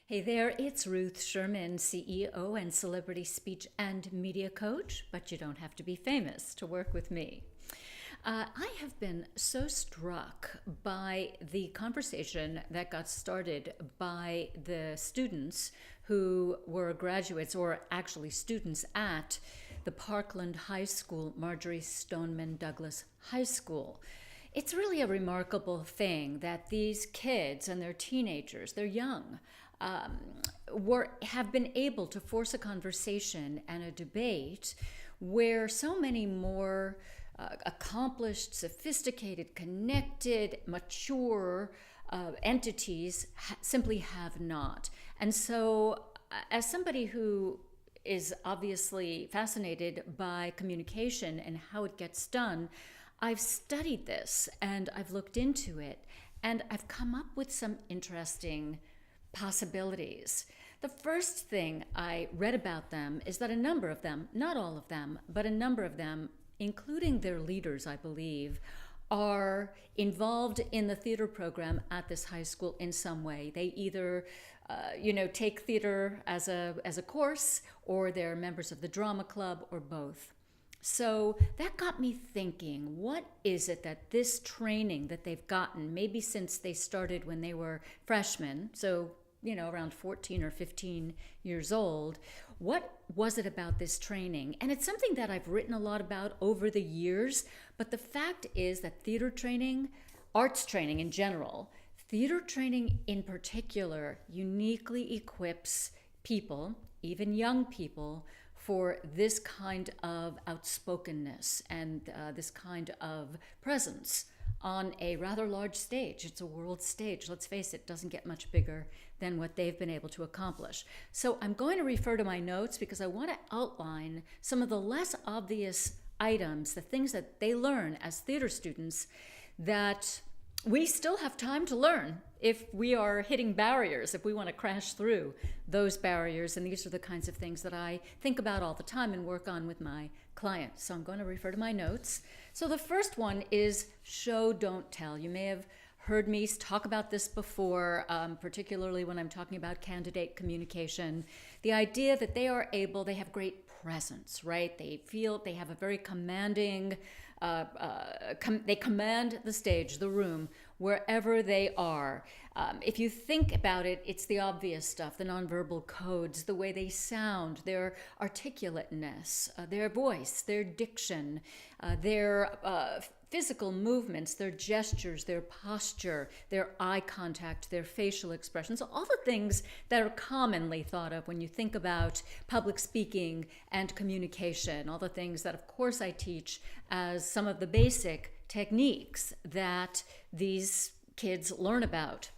Hey there, it's Ruth Sherman, CEO and celebrity speech and media coach, but you don't have to be famous to work with me. I have been so struck by the conversation that got started by the students who were graduates, or actually students at the Parkland High School, Marjorie Stoneman Douglas High School. It's really a remarkable thing that these kids, and they're teenagers, they're young, have been able to force a conversation and a debate where so many more accomplished, sophisticated, connected, mature entities simply have not. And so, as somebody who is obviously fascinated by communication and how it gets done, I've studied this and I've looked into it, and I've come up with some interesting possibilities. The first thing I read about them is that a number of them, not all of them, but a number of them, including their leaders, I believe, are involved in the theater program at this high school in some way. They either take theater as a course, or they're members of the drama club, or both. So that got me thinking, what is it that this training that they've gotten, maybe since they started when they were freshmen, so around 14 or 15 years old, what was it about this training? And it's something that I've written a lot about over the years, but the fact is that theater training, arts training in general, theater training in particular, uniquely equips people, even young people, for this kind of outspokenness and this kind of presence on a rather large stage. It's a world stage. Let's face it, doesn't get much bigger than what they've been able to accomplish. So I'm going to refer to my notes because I want to outline some of the less obvious items, the things that they learn as theater students that we still have time to learn if we are hitting barriers, if we want to crash through those barriers. And these are the kinds of things that I think about all the time and work on with my clients. So I'm going to refer to my notes. So the first one is show, don't tell. You may have heard me talk about this before, particularly when I'm talking about candidate communication. The idea that they have great presence, right? They have a very commanding, they command the stage, the room, wherever they are. If you think about it, it's the obvious stuff, the nonverbal codes, the way they sound, their articulateness, their voice, their diction, their physical movements, their gestures, their posture, their eye contact, their facial expressions, all the things that are commonly thought of when you think about public speaking and communication, all the things that, of course, I teach as some of the basic techniques that these kids learn about.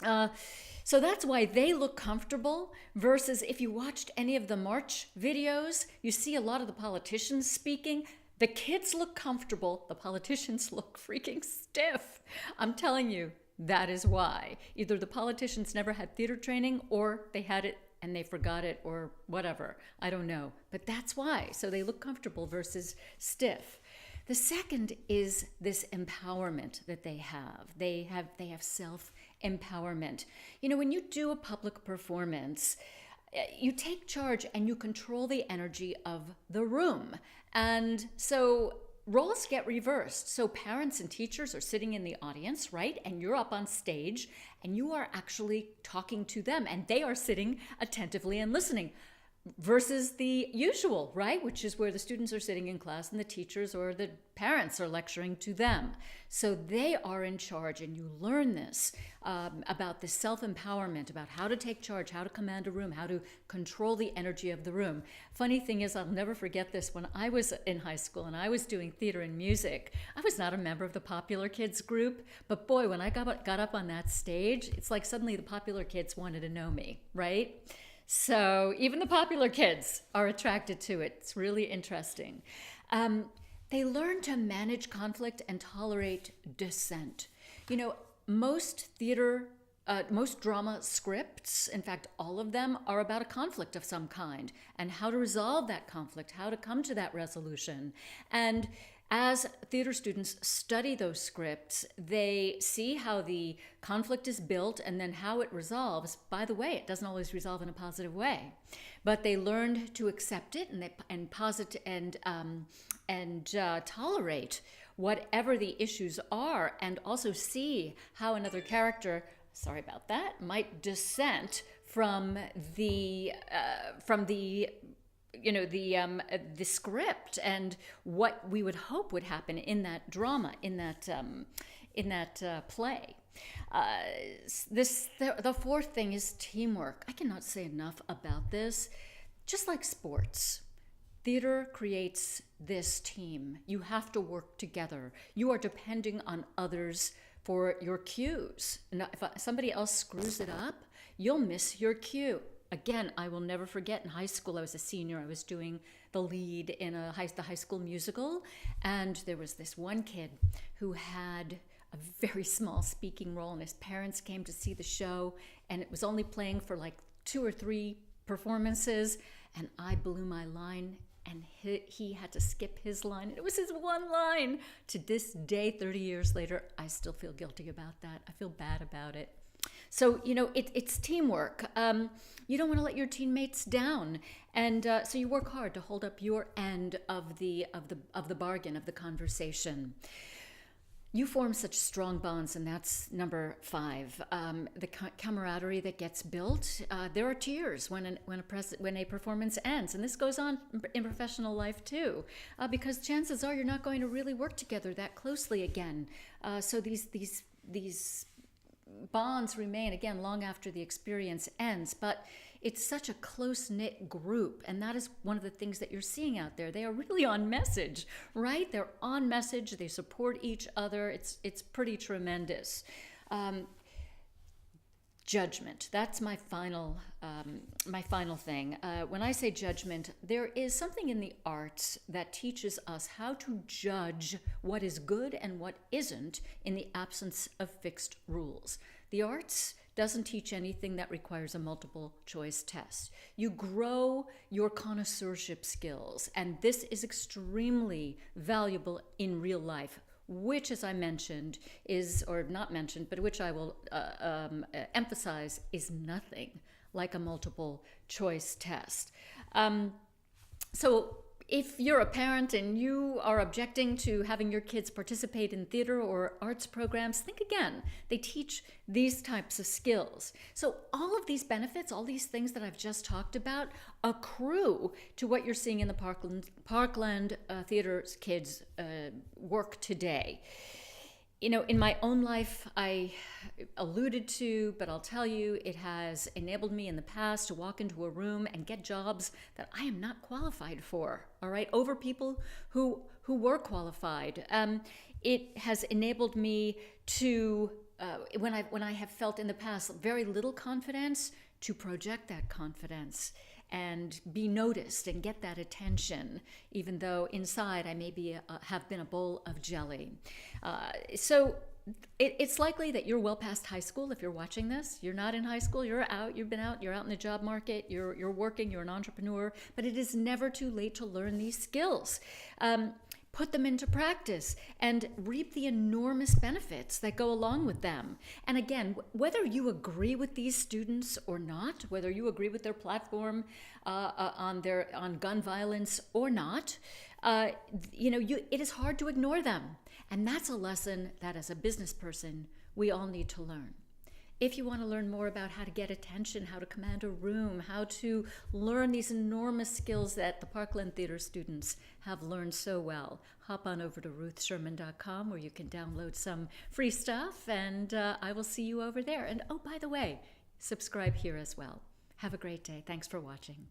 So that's why they look comfortable, versus if you watched any of the March videos, you see a lot of the politicians speaking. The kids look comfortable, the politicians look freaking stiff. I'm telling you, that is why. Either the politicians never had theater training, or they had it and they forgot it, or whatever. I don't know. But that's why. So they look comfortable versus stiff. The second is this empowerment that they have. They have self-empowerment. When you do a public performance, you take charge and you control the energy of the room. And so roles get reversed. So parents and teachers are sitting in the audience, right? And you're up on stage and you are actually talking to them, and they are sitting attentively and listening. Versus the usual, right? Which is where the students are sitting in class and the teachers or the parents are lecturing to them. So they are in charge, and you learn this about this self-empowerment, about how to take charge, how to command a room, how to control the energy of the room. Funny thing is, I'll never forget this. When I was in high school and I was doing theater and music, I was not a member of the popular kids group, but boy, when I got up on that stage, it's like suddenly the popular kids wanted to know me, right? So even the popular kids are attracted to it. It's really interesting. They learn to manage conflict and tolerate dissent. Most drama scripts, in fact, all of them, are about a conflict of some kind and how to resolve that conflict, how to come to that resolution. And As theater students study those scripts, they see how the conflict is built and then how it resolves. By the way, it doesn't always resolve in a positive way, but they learned to accept it and tolerate whatever the issues are, and also see how another character, sorry about that, might dissent from the the script and what we would hope would happen in that drama, in that play. The fourth thing is teamwork. I cannot say enough about this. Just like sports, theater creates this team. You have to work together. You are depending on others for your cues. Now, if somebody else screws it up, you'll miss your cue. Again, I will never forget, in high school, I was a senior. I was doing the lead in the high school musical, and there was this one kid who had a very small speaking role, and his parents came to see the show, and it was only playing for like 2 or 3 performances, and I blew my line, and he had to skip his line. It was his one line. To this day, 30 years later, I still feel guilty about that. I feel bad about it. So, it's teamwork. You don't want to let your teammates down. And so you work hard to hold up your end of the bargain, of the conversation. You form such strong bonds, and that's number 5. The camaraderie that gets built. There are tears when a performance ends, and this goes on in professional life too, because chances are you're not going to really work together that closely again. So these bonds remain, again, long after the experience ends, but it's such a close-knit group, and that is one of the things that you're seeing out there. They are really on message, right? They're on message. They support each other. It's pretty tremendous. Judgment. That's my final thing. When I say judgment, there is something in the arts that teaches us how to judge what is good and what isn't in the absence of fixed rules. The arts doesn't teach anything that requires a multiple choice test. You grow your connoisseurship skills, and this is extremely valuable in real life, which, as I mentioned, or not mentioned, but which I will emphasize, is nothing like a multiple choice test. So if you're a parent and you are objecting to having your kids participate in theater or arts programs, think again. They teach these types of skills. So all of these benefits, all these things that I've just talked about, accrue to what you're seeing in the Parkland Theater kids' work today. In my own life, I alluded to, but I'll tell you, it has enabled me in the past to walk into a room and get jobs that I am not qualified for, all right, over people who were qualified. It has enabled me to, when I have felt in the past very little confidence, to project that confidence and be noticed and get that attention, even though inside I maybe have been a bowl of jelly. So it's likely that you're well past high school if you're watching this. You're not in high school, you're out, you've been out, you're out in the job market, you're working, you're an entrepreneur, but it is never too late to learn these skills. Put them into practice and reap the enormous benefits that go along with them. And again, whether you agree with these students or not, whether you agree with their platform on gun violence or not, it is hard to ignore them. And that's a lesson that as a business person, we all need to learn. If you want to learn more about how to get attention, how to command a room, how to learn these enormous skills that the Parkland Theater students have learned so well, hop on over to ruthsherman.com where you can download some free stuff, and I will see you over there. And oh, by the way, subscribe here as well. Have a great day. Thanks for watching.